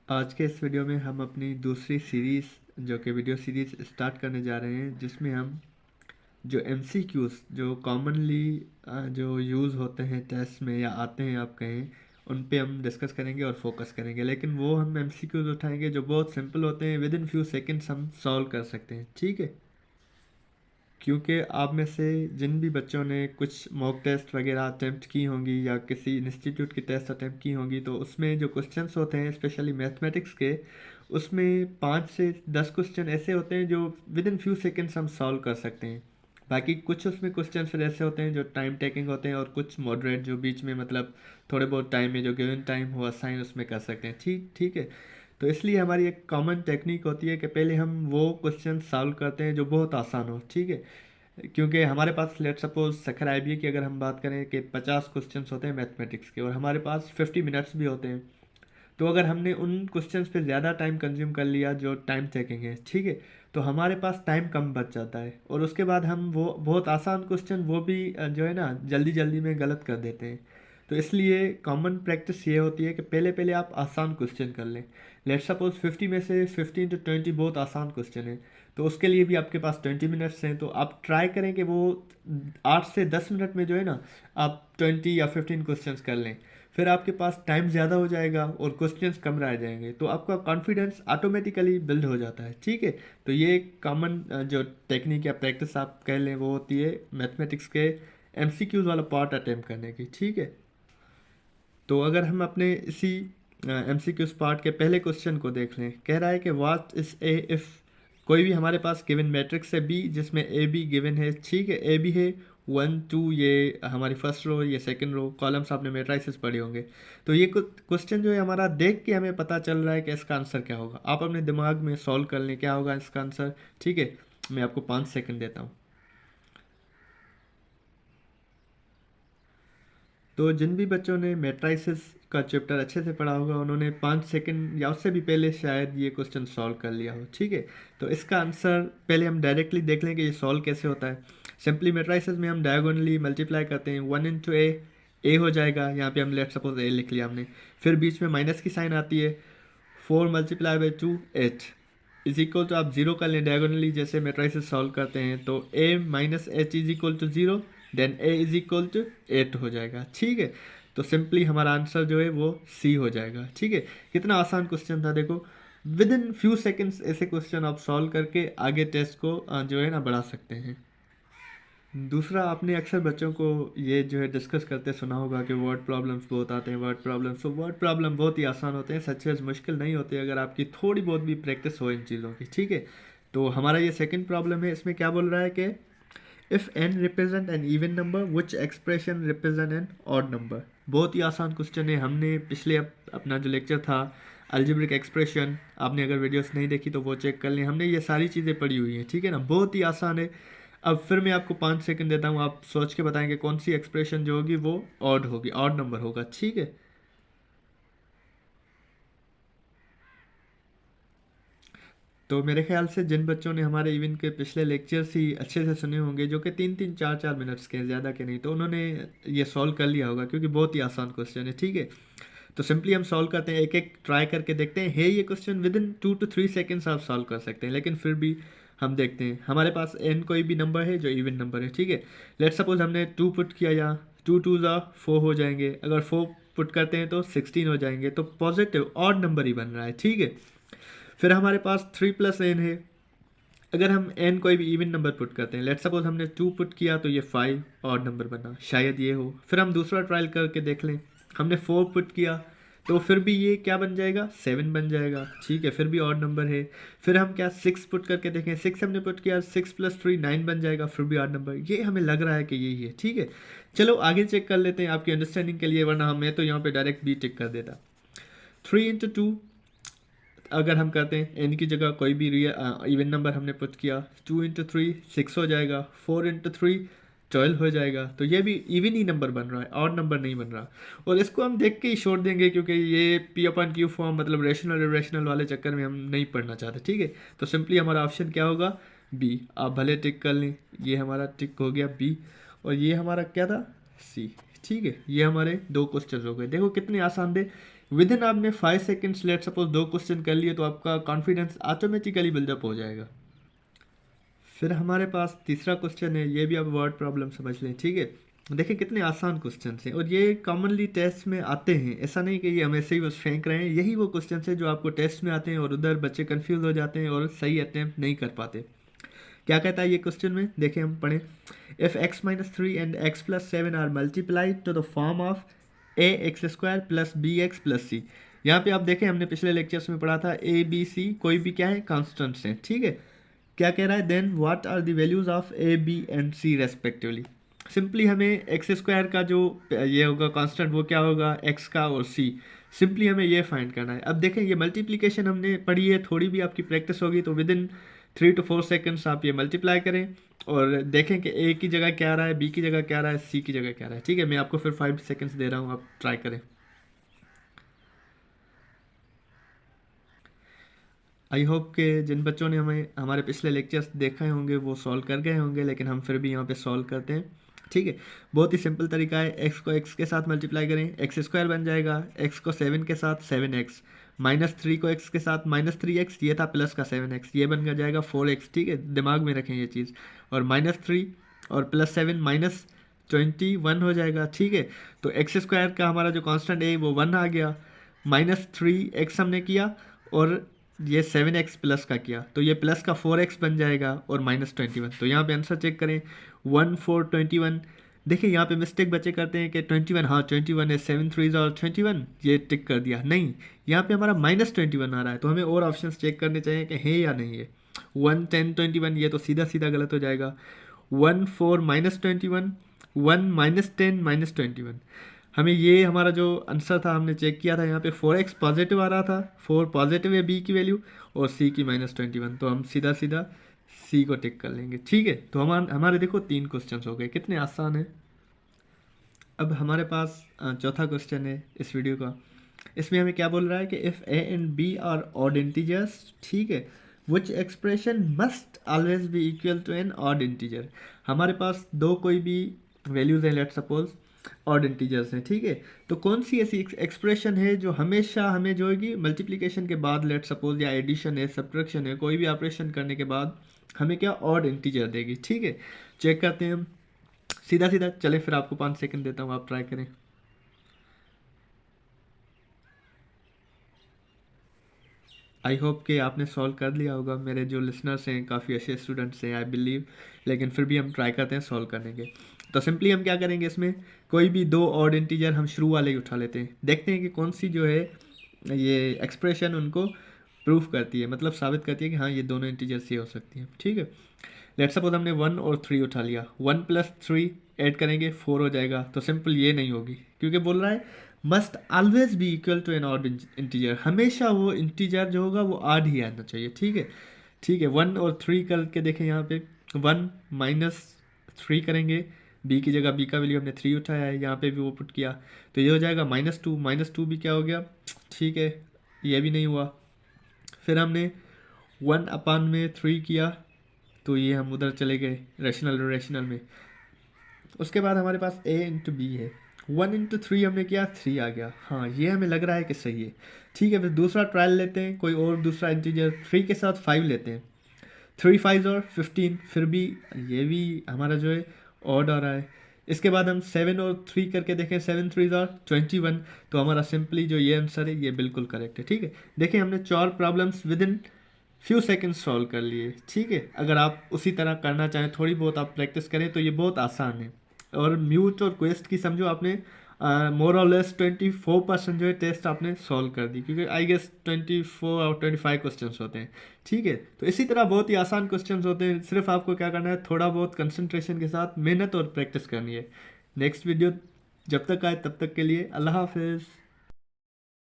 आज के इस वीडियो में हम अपनी दूसरी सीरीज़ जो कि वीडियो सीरीज़ स्टार्ट करने जा रहे हैं, जिसमें हम जो एमसीक्यूज़ जो कॉमनली जो यूज़ होते हैं टेस्ट में या आते हैं आप कहें, उन पे हम डिस्कस करेंगे और फोकस करेंगे। लेकिन वो हम एमसीक्यूज़ उठाएंगे जो बहुत सिंपल होते हैं, विद इन फ्यू सेकेंड्स हम सॉल्व कर सकते हैं। ठीक है, क्योंकि आप में से जिन भी बच्चों ने कुछ मॉक टेस्ट वगैरह अटैम्प्ट की होंगी या किसी इंस्टीट्यूट की टेस्ट अटैम्प्ट की होंगी, तो उसमें जो क्वेश्चंस होते हैं स्पेशली मैथमेटिक्स के, उसमें 5 से 10 क्वेश्चन ऐसे होते हैं जो विद इन फ्यू सेकेंड्स हम सॉल्व कर सकते हैं। बाकी कुछ उसमें क्वेश्चन फिर ऐसे होते हैं जो टाइम टेकिंग होते हैं, और कुछ मॉडरेट जो बीच में मतलब थोड़े बहुत टाइम में जो गिवन टाइम हो असाइन उसमें कर सकते हैं। ठीक ठीक है। तो इसलिए हमारी एक कॉमन टेक्निक होती है कि पहले हम वो क्वेश्चन सॉल्व करते हैं जो बहुत आसान हो। ठीक है, क्योंकि हमारे पास लेट सपोज सखर आईबीए की अगर हम बात करें कि 50 क्वेश्चंस होते हैं मैथमेटिक्स के, और हमारे पास 50 मिनट्स भी होते हैं, तो अगर हमने उन क्वेश्चंस पे ज़्यादा टाइम कंज्यूम कर लिया जो टाइम टेकिंग है, ठीक है, तो हमारे पास टाइम कम बच जाता है, और उसके बाद हम वो बहुत आसान क्वेश्चन वो भी जो है ना जल्दी जल्दी में गलत कर देते हैं। तो इसलिए कॉमन प्रैक्टिस ये होती है कि पहले पहले आप आसान क्वेश्चन कर लें। लेट सपोज 50 में से 15 to 20 बहुत आसान क्वेश्चन है, तो उसके लिए भी आपके पास 20 मिनट्स हैं, तो आप ट्राई करें कि वो 8 से 10 मिनट में जो है ना आप 20 या 15 क्वेश्चंस कर लें। फिर आपके पास टाइम ज़्यादा हो जाएगा और क्वेश्चंस कम रह जाएंगे, तो आपका कॉन्फिडेंस ऑटोमेटिकली बिल्ड हो जाता है। ठीक है, तो ये एक कॉमन जो टेक्निक या प्रैक्टिस आप कह लें वो होती है मैथमेटिक्स के एमसीक्यूज वाला पार्ट अटेम्प्ट करने की। ठीक है, तो अगर हम अपने इसी एमसीक्यूज पार्ट के पहले क्वेश्चन को देख लें, कह रहा है कि व्हाट इज ए इफ़ कोई भी हमारे पास गिवन मैट्रिक्स है बी, जिसमें ए बी गिवन है। ठीक है, ए बी है 1 2, ये हमारी फर्स्ट रो, ये सेकंड रो, कॉलम्स आपने मैट्रिसेस पढ़े होंगे। तो ये क्वेश्चन जो है हमारा देख के हमें पता चल रहा है कि इसका आंसर क्या होगा। आप अपने दिमाग में सॉल्व कर लें क्या होगा इसका आंसर। ठीक है, मैं आपको 5 सेकंड देता हूँ। तो जिन भी बच्चों ने मैट्राइसिस का चैप्टर अच्छे से पढ़ा होगा, उन्होंने 5 सेकंड या उससे भी पहले शायद ये क्वेश्चन सॉल्व कर लिया हो। ठीक है, तो इसका आंसर पहले हम डायरेक्टली देख लें कि ये सॉल्व कैसे होता है। सिंपली मैट्राइसिस में हम डायगोनली मल्टीप्लाई करते हैं। 1 into ए हो जाएगा, यहाँ पे हम लेट सपोज ए लिख लिया हमने, फिर बीच में माइनस की साइन आती है। 4 × 2 8 इज इक्वल टू, आप जीरो कर लें डायगोनली जैसे मैट्राइसिस सॉल्व करते हैं, तो a - h is equal to zero, then a is equal to 8 हो जाएगा। ठीक है, तो सिंपली हमारा आंसर जो है वो सी हो जाएगा। ठीक है, कितना आसान क्वेश्चन था देखो। विद इन फ्यू सेकेंड्स ऐसे क्वेश्चन आप सॉल्व करके आगे टेस्ट को जो है ना बढ़ा सकते हैं। दूसरा, आपने अक्सर बच्चों को ये जो है डिस्कस करते सुना होगा कि वर्ड प्रॉब्लम्स बहुत आते हैं। वर्ड प्रॉब्लम्स, तो वर्ड प्रॉब्लम बहुत ही आसान होते हैं, सच एज मुश्किल नहीं होते अगर आपकी थोड़ी बहुत भी प्रैक्टिस हो इन चीज़ों की। ठीक है, तो हमारा ये सेकंड प्रॉब्लम है, इसमें क्या बोल रहा है कि if n represent N even number which expression represent N odd number. बहुत ही आसान क्वेश्चन है। हमने पिछले अपना जो लेक्चर था अलजेब्रिक एक्सप्रेशन, आपने अगर वीडियोस नहीं देखी तो वो चेक कर लें, हमने ये सारी चीज़ें पढ़ी हुई हैं। ठीक है ना, बहुत ही आसान है। अब फिर मैं आपको 5 सेकंड देता हूँ, आप सोच के बताएंगे कौन सी एक्सप्रेशन जो होगी वो ऑड होगी, ऑड नंबर होगा। ठीक है, तो मेरे ख्याल से जिन बच्चों ने हमारे इवेंट के पिछले लेक्चर्स ही अच्छे से सुने होंगे, जो कि 3 3 4 4 मिनट्स के, ज़्यादा के नहीं, तो उन्होंने ये सॉल्व कर लिया होगा, क्योंकि बहुत ही आसान क्वेश्चन है। ठीक है, तो सिंपली हम सॉल्व करते हैं, एक एक ट्राई करके देखते हैं। है ये question with in 2 to 3 seconds आप सॉल्व कर सकते हैं, लेकिन फिर भी हम देखते हैं। हमारे पास एन कोई भी नंबर है जो इवन नंबर है। ठीक है, लेट सपोज हमने 2 पुट किया, यहाँ 2 2 ज़ा 4 हो जाएंगे, अगर 4 पुट करते हैं तो 16 हो जाएंगे, तो पॉजिटिव ऑड नंबर ही बन रहा है। ठीक है, फिर हमारे पास 3 + n है। अगर हम n कोई भी इवन नंबर पुट करते हैं, लेट सपोज हमने 2 पुट किया तो ये 5 ऑड नंबर बना, शायद ये हो। फिर हम दूसरा ट्रायल करके देख लें, हमने 4 पुट किया तो फिर भी ये क्या बन जाएगा, 7 बन जाएगा। ठीक है, फिर भी ऑड नंबर है। फिर हम क्या 6 पुट करके देखें, 6 हमने पुट किया, 6 + 3 9 बन जाएगा, फिर भी ऑड नंबर। ये हमें लग रहा है कि यही है। ठीक है, चलो आगे चेक कर लेते हैं आपकी अंडरस्टैंडिंग के लिए, वरना मैं तो यहाँ पे डायरेक्ट बी टिक कर देता। 3 × 2 अगर हम करते हैं, एन की जगह कोई भी रियल इवन नंबर हमने पुट किया, 2 × 3 6 हो जाएगा, 4 × 3 12 हो जाएगा, तो ये भी इवन ही नंबर बन रहा है, और नंबर नहीं बन रहा। और इसको हम देख के ही छोड़ देंगे, क्योंकि ये P/Q फॉर्म मतलब रेशनल इरेशनल वाले चक्कर में हम नहीं पढ़ना चाहते। ठीक है, तो सिंपली हमारा ऑप्शन क्या होगा, बी। आप भले टिक कर लें, ये हमारा टिक हो गया बी, और ये हमारा क्या था, सी। ठीक है, ये हमारे दो क्वेश्चन हो गए। देखो कितने आसान थे। विद इन आपने 5 सेकेंड्स लेट सपोज 2 क्वेश्चन कर लिए तो आपका कॉन्फिडेंस ऑटोमेटिकली बिल्डअप हो जाएगा। फिर हमारे पास तीसरा क्वेश्चन है, ये भी आप वर्ड प्रॉब्लम समझ लें, ठीक है। देखिए कितने आसान क्वेश्चन हैं और ये कॉमनली टेस्ट में आते हैं, ऐसा नहीं कि ये हम ऐसे ही बस फेंक रहे हैं। यही वो क्वेश्चन हैं जो आपको टेस्ट में आते हैं और उधर बच्चे कंफ्यूज हो जाते हैं और सही अटेम्प्ट नहीं कर पाते। क्या कहता है ये क्वेश्चन में, देखिए हम पढ़ें। If x minus 3 and x plus 7 are multiplied to the form of a x square plus b x plus c. यहाँ पे आप देखें हमने पिछले लेक्चर्स में पढ़ा था ए बी सी कोई भी क्या है कॉन्स्टेंट्स हैं, ठीक है। क्या कह रहा है, then what are the values of A B and C respectively. Simply हमें एक्स स्क्वायर का जो ये होगा कांस्टेंट वो क्या होगा एक्स का और सी, सिंपली हमें ये फाइंड करना है। अब देखें ये मल्टीप्लिकेशन हमने पढ़ी है, थोड़ी भी आपकी प्रैक्टिस होगी तो विद इन 3 to 4 सेकेंड्स आप ये मल्टीप्लाई करें और देखें कि ए की जगह क्या आ रहा है, बी की जगह क्या आ रहा है, सी की जगह क्या आ रहा है, ठीक है। मैं आपको फिर 5 सेकेंड्स दे रहा हूँ, आप ट्राई करें। आई होप कि जिन बच्चों ने हमारे पिछले लेक्चर्स देखे होंगे वो सॉल्व कर गए होंगे, लेकिन हम फिर भी यहाँ पे सॉल्व करते हैं, ठीक है। बहुत ही सिंपल तरीका है, एक्स को एक्स के साथ मल्टीप्लाई करें, एक्स स्क्वायर बन जाएगा, एक्स को 7 के साथ 7x, -3 को एक्स के साथ -3x, ये था प्लस का 7x, ये बन जाएगा 4x, ठीक है। दिमाग में रखें ये चीज़, और -3 और प्लस 7 -21 हो जाएगा, ठीक है। तो एक्स स्क्वायर का हमारा जो कांस्टेंट है वो 1 आ गया, -3x हमने किया और ये 7x प्लस का किया तो ये प्लस का 4x बन जाएगा और -21। तो यहाँ पे आंसर चेक करें 1 4 21। देखिए यहाँ पे मिस्टेक बच्चे करते हैं कि 21, हाँ 21 है, 7 3 और 21 ये टिक कर दिया, नहीं यहाँ पे हमारा -21 आ रहा है। तो हमें और ऑप्शंस चेक करने चाहिए कि है या नहीं है। 1 10 21 ये तो सीधा सीधा गलत हो जाएगा। 1 4 -21, 1 -10 -21। हमें ये हमारा जो आंसर था हमने चेक किया था, यहाँ पे 4x पॉजिटिव आ रहा था, 4 पॉजिटिव है बी की वैल्यू और सी की -21, तो हम सीधा सीधा सी को टिक कर लेंगे, ठीक है। तो हमारे देखो 3 क्वेश्चन हो गए, कितने आसान है। अब हमारे पास चौथा क्वेश्चन है इस वीडियो का। इसमें हमें क्या बोल रहा है कि if a and b are odd integers, ठीक है, which expression must always be equal to an odd integer. हमारे पास दो कोई भी वैल्यूज हैं, लेट सपोज ऑड इंटीजर्स हैं, ठीक है। तो कौन सी ऐसी एक्सप्रेशन है जो हमेशा हमें जो होगी मल्टीप्लिकेशन के बाद, लेट सपोज या एडिशन है सब्ट्रैक्शन है, कोई भी ऑपरेशन करने के बाद हमें क्या ऑड इंटीजर देगी, ठीक है। चेक करते हैं हम सीधा सीधा, चले फिर आपको 5 सेकंड देता हूँ, आप ट्राई करें। आई होप कि आपने सॉल्व कर लिया होगा। मेरे जो लिसनर्स हैं काफ़ी अच्छे स्टूडेंट्स हैं आई बिलीव, लेकिन फिर भी हम ट्राई करते हैं सॉल्व करने के। तो सिंपली हम क्या करेंगे, इसमें कोई भी दो ऑड इंटीजर हम शुरू वाले ही उठा लेते हैं, देखते हैं कि कौन सी जो है ये एक्सप्रेशन उनको प्रूफ करती है, मतलब साबित करती है कि हाँ ये दोनों इंटीजर्स ये हो सकती हैं, ठीक है। लेट सपोज हमने 1 और 3 उठा लिया, 1 + 3 ऐड करेंगे 4 हो जाएगा। तो सिंपल ये नहीं होगी क्योंकि बोल रहा है must always be equal to an odd integer, हमेशा वो इंटीजर जो होगा वो ऑड ही आना चाहिए, ठीक है। ठीक है, 1 और 3 करके देखें, यहाँ पे 1 - 3 करेंगे, बी की जगह बी का वैल्यू हमने 3 उठाया है, यहाँ पे भी वो पुट किया तो ये हो जाएगा -2 भी क्या हो गया, ठीक है, ये भी नहीं हुआ। फिर हमने 1/3 किया तो ये हम उधर चले गए रेशनल में। उसके बाद हमारे पास a × b है, 1 × 3 हमने किया 3 आ गया, हाँ ये हमें लग रहा है कि सही है, ठीक है। फिर दूसरा ट्रायल लेते हैं, कोई और दूसरा इंटीजर 3 के साथ 5 लेते हैं, 3 5 और 15, फिर भी ये भी हमारा जो है ऑड आ रहा है। इसके बाद हम 7 और 3 करके देखें, 7 3 और 21, तो हमारा सिंपली जो ये आंसर है ये बिल्कुल करेक्ट है, ठीक है। देखिए हमने 4 problems with in few seconds solve कर लिए, ठीक है। अगर आप उसी तरह करना चाहें, थोड़ी बहुत आप प्रैक्टिस करें तो ये बहुत आसान है। और म्यूट और क्वेस्ट की समझो आपने मोर और लेस 24% जो है टेस्ट आपने सॉल्व कर दी, क्योंकि आई गेस 24 और 25 क्वेश्चंस होते हैं, ठीक है। तो इसी तरह बहुत ही आसान क्वेश्चंस होते हैं, सिर्फ आपको क्या करना है, थोड़ा बहुत कंसंट्रेशन के साथ मेहनत और प्रैक्टिस करनी है। नेक्स्ट वीडियो जब तक आए तब तक के लिए अल्लाह हाफिज़।